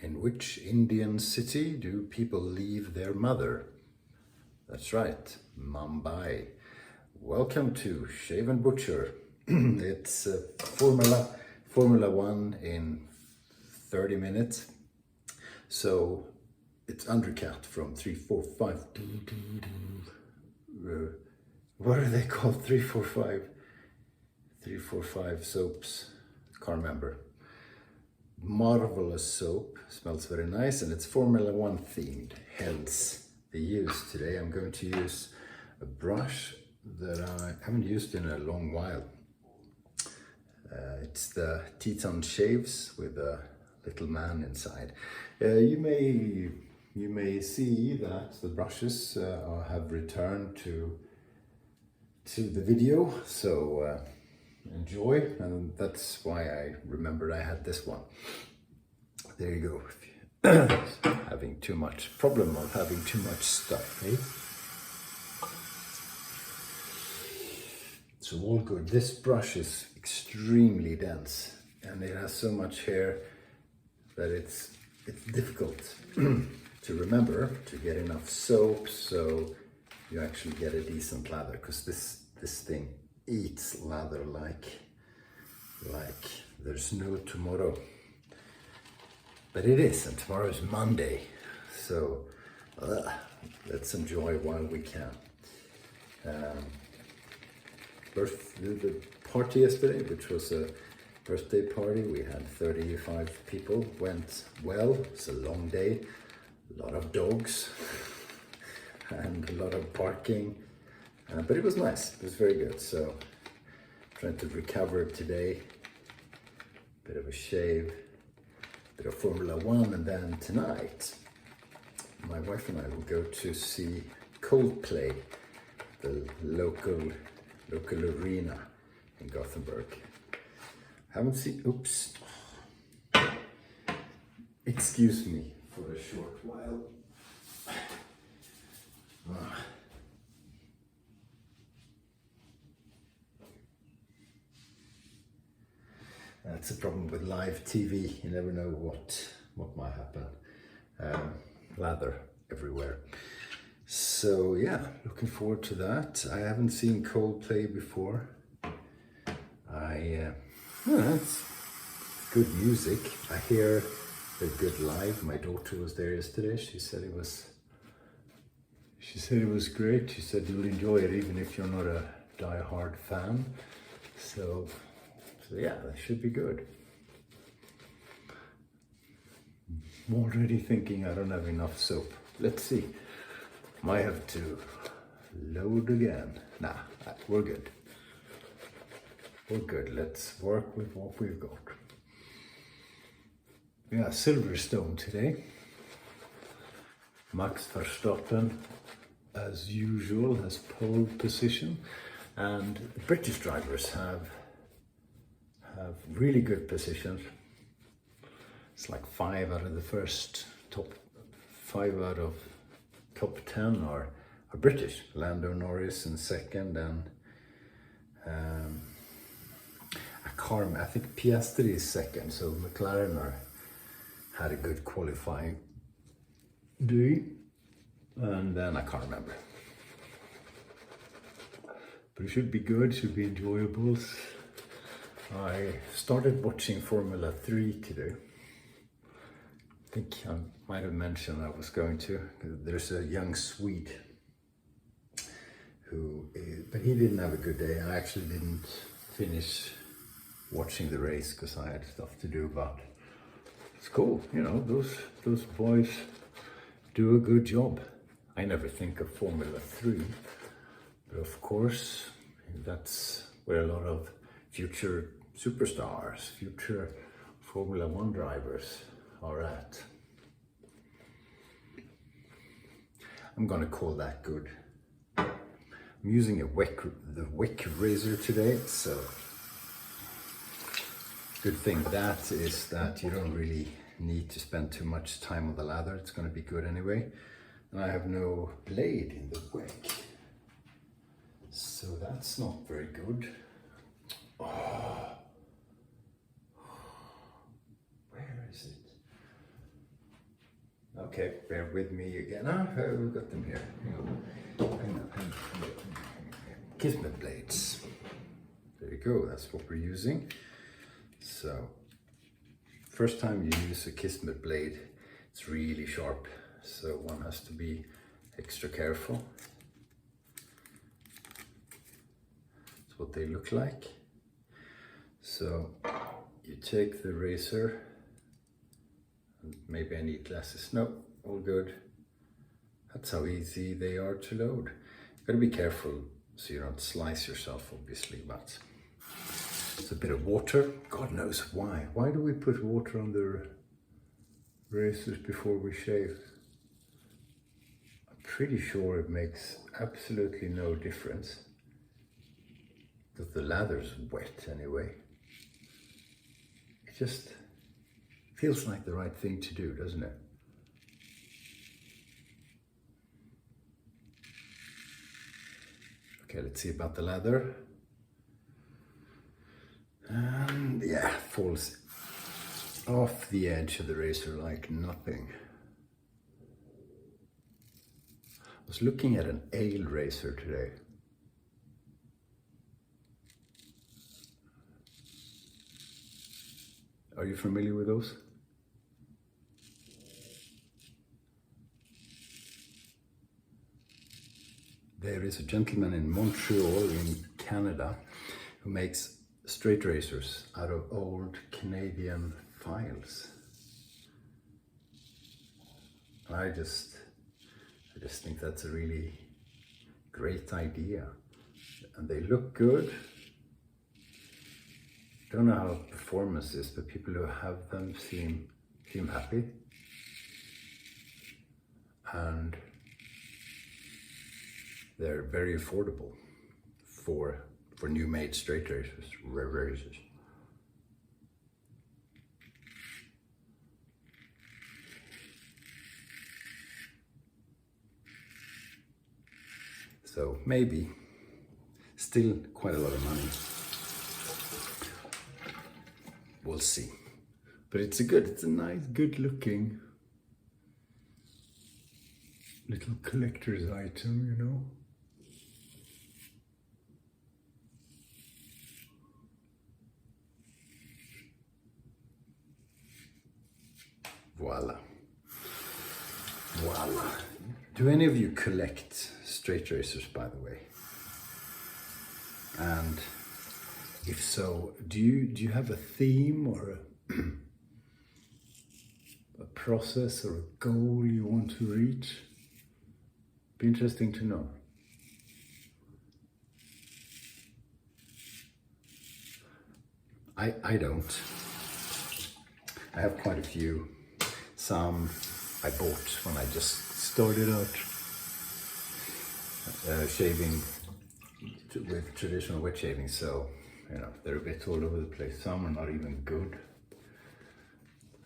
In which Indian city do people leave their mother? That's right, Mumbai. Welcome to Shave&Butcher. It's Formula One in 30 minutes. So it's Undercut from 345. What are they called? 345? 345 soaps. Can't remember. Marvelous soap, smells very nice, and it's Formula One themed, hence the use. Today I'm going to use a brush that I haven't used in a long while. It's the Teton Shaves with a little man inside. You may see that the brushes have returned to the video, so enjoy, and that's why I remembered I had this one. There you go. Having too much problem of having too much stuff, eh? So all good. This brush is extremely dense, and it has so much hair that it's difficult to remember to get enough soap, so you actually get a decent lather, because this thing eats lather like there's no tomorrow. But it is, and tomorrow is Monday, so let's enjoy while we can. The party yesterday, which was a birthday party, we had 35 people, went well. It's a long day, a lot of dogs and a lot of barking. But it was nice, it was very good. So trying to recover today, bit of a shave, bit of Formula One, and then tonight my wife and I will go to see Coldplay, the local arena in Gothenburg. Haven't seen, oops, excuse me for a short while. That's the problem with live TV. You never know what might happen. Lather everywhere. So yeah, looking forward to that. I haven't seen Coldplay before. It's good music. I hear they're good live. My daughter was there yesterday. She said it was great. She said you'll enjoy it even if you're not a die-hard fan. So yeah, that should be good. I'm already thinking I don't have enough soap. Let's see. Might have to load again. Nah, we're good. We're good. Let's work with what we've got. Yeah, Silverstone today. Max Verstappen, as usual, has pole position, and the British drivers have really good positions. It's like 5 out of the first top 10 are British. Lando Norris in second, and I think Piastri is second. So McLaren had a good qualifying day, and then I can't remember. But it should be good. Should be enjoyable. I started watching Formula 3 today. I think I might have mentioned I was going to. There's a young Swede but he didn't have a good day. I actually didn't finish watching the race because I had stuff to do, but it's cool. You know, those boys do a good job. I never think of Formula 3, but of course, that's where a lot of future superstars, future Formula One drivers are at. I'm gonna call that good. I'm using the wick razor today, so good thing that is that you don't really need to spend too much time on the lather. It's gonna be good anyway. And I have no blade in the wick, so that's not very good. Oh. Where is it? Okay, bear with me again. Ah, we've got them here. Hang on. Kismet blades. There you go, that's what we're using. So, first time you use a Kismet blade, it's really sharp. So one has to be extra careful. That's what they look like. So you take the razor, and maybe I need glasses. No, all good. That's how easy they are to load. You've got to be careful so you don't slice yourself, obviously, but it's a bit of water. God knows why. Why do we put water on the razors before we shave? I'm pretty sure it makes absolutely no difference, because the lather's wet anyway. It just feels like the right thing to do, doesn't it? Okay, let's see about the lather. And yeah, falls off the edge of the razor like nothing. I was looking at an ale razor today. Are you familiar with those? There is a gentleman in Montreal in Canada who makes straight razors out of old Canadian files. I just think that's a really great idea, and they look good. Don't know how performance is, but people who have them seem happy, and they're very affordable for new made straight razors, rare razors. So maybe still quite a lot of money. We'll see. But it's a nice, good looking little collector's item, you know. Voila. Voila. Do any of you collect straight razors, by the way? And if so, do you have a theme or a process or a goal you want to reach? Be interesting to know. I don't. I have quite a few. Some I bought when I just started out shaving with traditional wet shaving, so you know they're a bit all over the place. Some are not even good,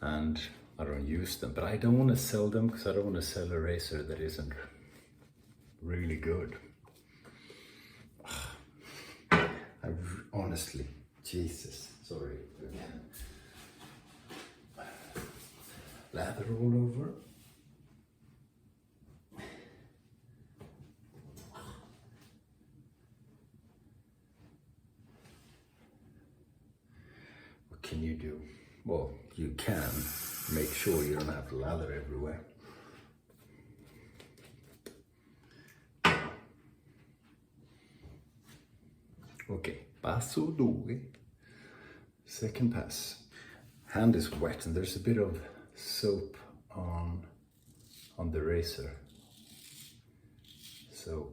and I don't use them. But I don't want to sell them because I don't want to sell a razor that isn't really good. Honestly, Jesus, sorry again. Lather all over. What can you do? Well, you can make sure you don't have lather everywhere. Okay, passo due. Second pass. Hand is wet and there's a bit of soap on the razor, so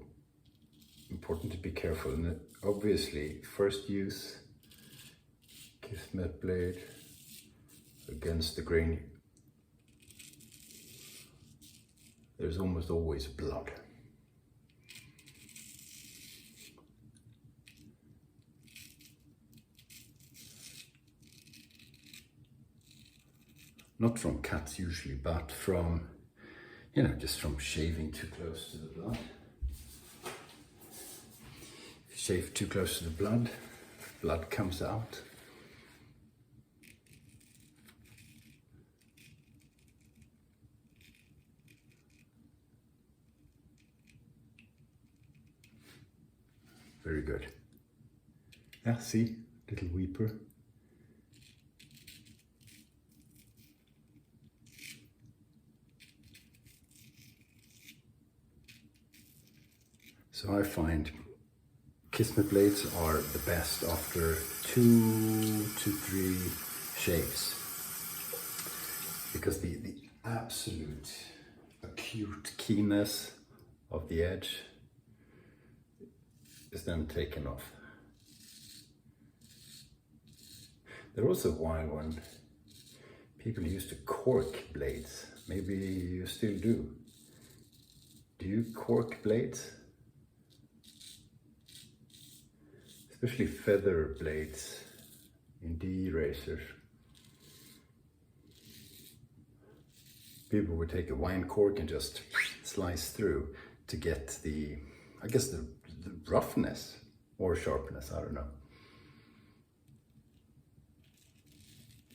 important to be careful. And obviously first use Kismet blade against the grain. There's almost always blood. Not from cuts usually, but from, you know, just from shaving too close to the blood. If you shave too close to the blood comes out. very good. Yeah, see, little weeper. So I find Kismet blades are the best after 2 to 3 shaves, because the absolute acute keenness of the edge is then taken off. There was a while when people used to cork blades. Maybe you still do. Do you cork blades? Especially feather blades in the razors. People would take a wine cork and just slice through to get the, I guess the roughness or sharpness, I don't know,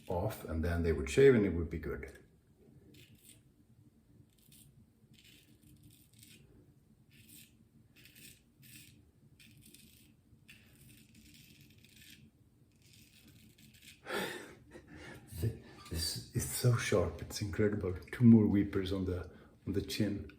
off, and then they would shave and it would be good. This is so sharp, it's incredible. 2 more weepers on the chin.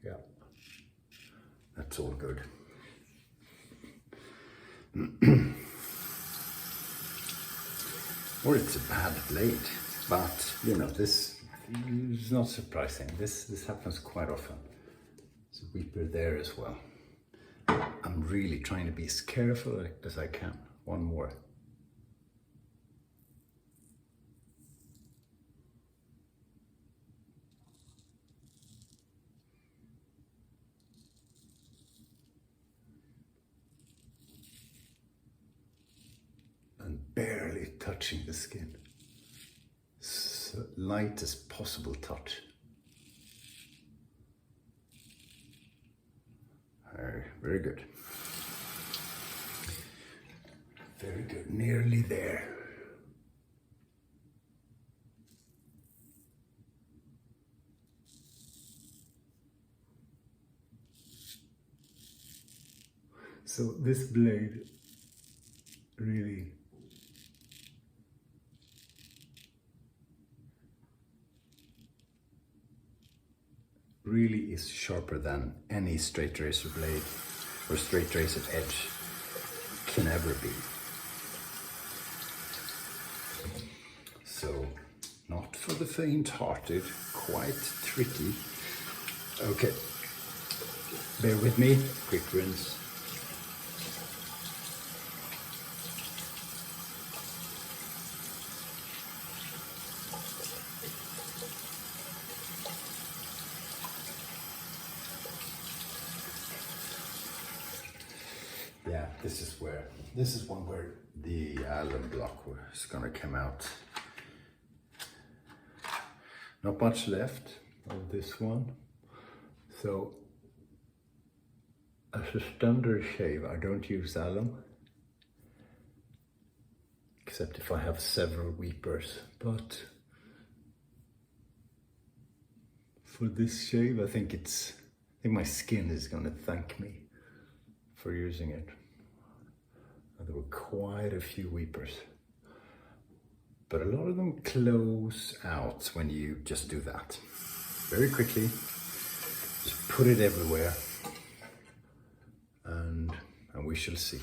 Yeah, that's all good. Or it's a bad blade, but you know, this is not surprising. This happens quite often. There's a weeper there as well. I'm really trying to be as careful as I can. One more. And barely touching the skin. So light as possible touch. Very good. Very good, nearly there. So this blade really is sharper than any straight razor blade or straight razor edge can ever be. So, not for the faint-hearted, quite tricky. Okay, bear with me, quick rinse. Yeah, this is one where the alum block is gonna come out. Not much left of this one. So as a standard shave, I don't use alum, except if I have several weepers. But for this shave, I think my skin is gonna thank me for using it. There were quite a few weepers, but a lot of them close out when you just do that. Very quickly, just put it everywhere, and we shall see.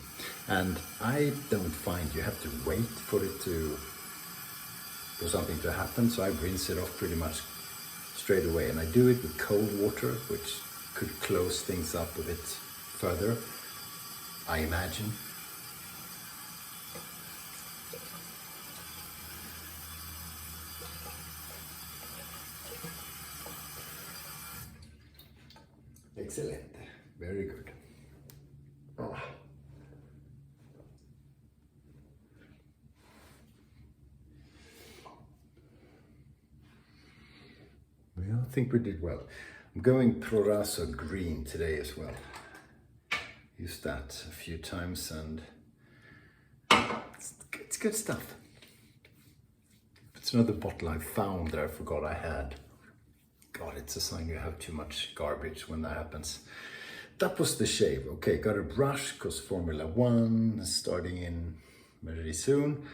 And I don't find you have to wait for something to happen, so I rinse it off pretty much straight away. And I do it with cold water, which could close things up a bit further, I imagine. Excellent, very good. Oh. Well, I think we did well. I'm going Proraso green today as well. Used that a few times and it's It's good stuff. It's another bottle I found that I forgot I had. God, it's a sign you have too much garbage when that happens. That was the shave. Okay, got a brush because Formula One is starting in very soon.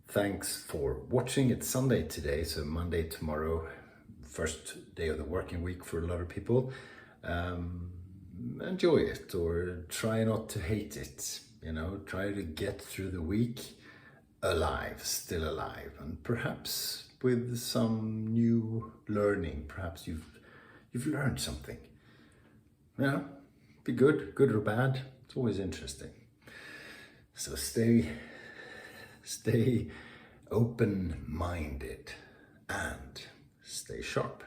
Thanks for watching. It's Sunday today, so Monday tomorrow, first day of the working week for a lot of people. Enjoy it or try not to hate it. You know, try to get through the week alive, still alive, and perhaps with some new learning. Perhaps you've learned something. You know, be good or bad. It's always interesting. So stay open-minded and stay sharp.